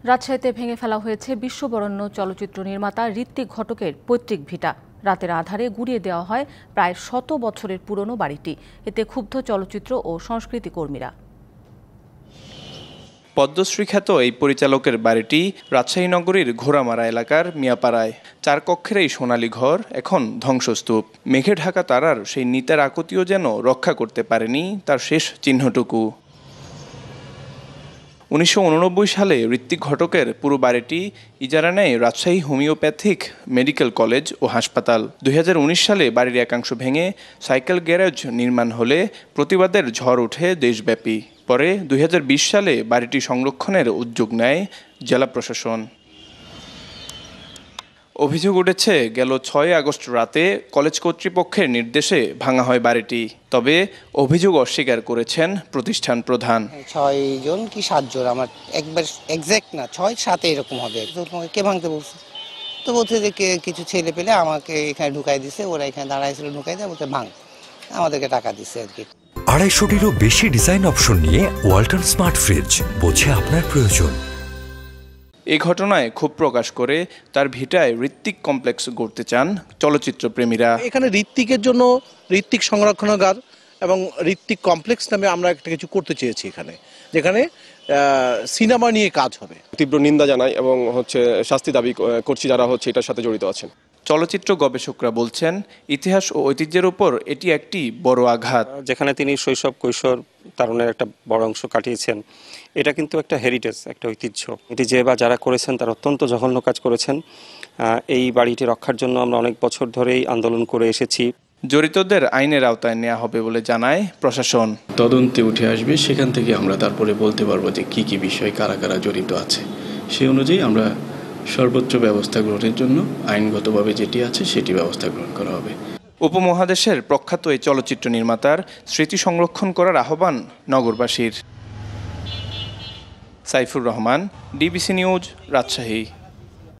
রাজশাহীতে ভেঙে ফেলা হয়েছে বিশ্ববরেণ্য চলচ্চিত্র নির্মাতা ঋত্বিক ঘটকের পৈতৃক ভিটা। রাতের আধারে গুঁড়িয়ে দেওয়া হয় প্রায় ১০০ বছরের পুরনো বাড়িটি। এতে ক্ষুব্ধ চলচ্চিত্র ও সংস্কৃতি কর্মীরা। পদ্মশ্রী খ্যাত এই পরিচালকের বাড়িটি রাজশাহী নগরীর ঘোড়ামারা এলাকার মিয়াপাড়ায়। ৪ কক্ষের এই সোনালী ঘর এখন ধ্বংসস্তূপ। মেঘে ঢাকা তারার সেই নিতার আকুতিও যেন রক্ষা করতে পারেনি তার শেষ চিহ্নটুকু। ১৯৮৯ সালে ঋত্বিক ঘটকের পুরো বাড়িটি ইজারা নেয় রাজশাহী হোমিওপ্যাথিক মেডিকেল কলেজ ও হাসপাতাল। ২০১৯ সালে বাড়ির একাংশ ভেঙে সাইকেল গ্যারেজ নির্মাণ হলে প্রতিবাদের ঝড় ওঠে দেশব্যাপী। পরে ২০২০ সালে বাড়িটি সংরক্ষণের উদ্যোগ নেয় জেলা প্রশাসন। অভিযোগ উঠেছে গেল ৬ আগস্ট রাতে কলেজ কর্তৃপক্ষের নির্দেশে ভাঙা হয় বাড়িটি। তবে অভিযোগ অস্বীকার করেছেন প্রতিষ্ঠান প্রধান। ৬ জন কি ৭ জন, আমার একবার এক্সাক্ট না, ৬-৭ এরকম হবে। কে ভাঙতে বলছে? তো বলছে যে কিছু ছেলে পেলে আমাকে এখানে ঢুকাই দিছে, ওরা এখানে দাঁড়াইছিল, ঢুকাই দেয়, বলতে ভাঙ, আমাদেরকে টাকা দিচ্ছে আর কি। ২৫০টিরও বেশি ডিজাইন অপশন নিয়ে ওয়ালটন স্মার্ট ফ্রিজ, বোঝে আপনার প্রয়োজন। এই ঘটনায় ক্ষোভ প্রকাশ করে তার ভিটায় ঋত্বিক কমপ্লেক্স গড়তে চান চলচ্চিত্র প্রেমীরা। এখানে ঋত্বিকের জন্য ঋত্বিক সংরক্ষণাগার এবং ঋত্বিক কমপ্লেক্স নামে আমরা একটা কিছু করতে চেয়েছি এখানে, যেখানে সিনেমা নিয়ে কাজ হবে। তীব্র নিন্দা জানাই এবং শাস্তি দাবি করছি যারা এটার সাথে জড়িত আছেন। চলচ্চিত্র গবেষকরা বলছেন ইতিহাস ও ঐতিহ্যের উপর এটি একটি বড় আঘাত। যেখানে তিনি শৈশব কৈশোর তারুণের একটা বড় অংশ কাটিয়েছেন, এটা কিন্তু একটা হেরিটেজ, একটা ঐতিহ্য। এটি যে বা যারা করেছেন তারা অত্যন্ত জঘন্য কাজ করেছেন। এই বাড়িটি রক্ষার জন্য আমরা অনেক বছর ধরেই আন্দোলন করে এসেছি। জড়িতদের আইনের আওতায় নেওয়া হবে বলে জানায় প্রশাসন। তদন্তে উঠে আসবে, সেখান থেকে আমরা তারপরে বলতে পারবো যে কি কি বিষয় কারা কারা জড়িত আছে। সেই অনুযায়ী আমরা সর্বোচ্চ ব্যবস্থা গ্রহণের জন্য আইনগতভাবে যেটি আছে সেটি ব্যবস্থা গ্রহণ করা হবে। উপমহাদেশের প্রখ্যাত এই চলচ্চিত্র নির্মাতার স্মৃতি সংরক্ষণ করার আহ্বান নগরবাসীর। Saifur Rahman, DBC news, Rajshahi.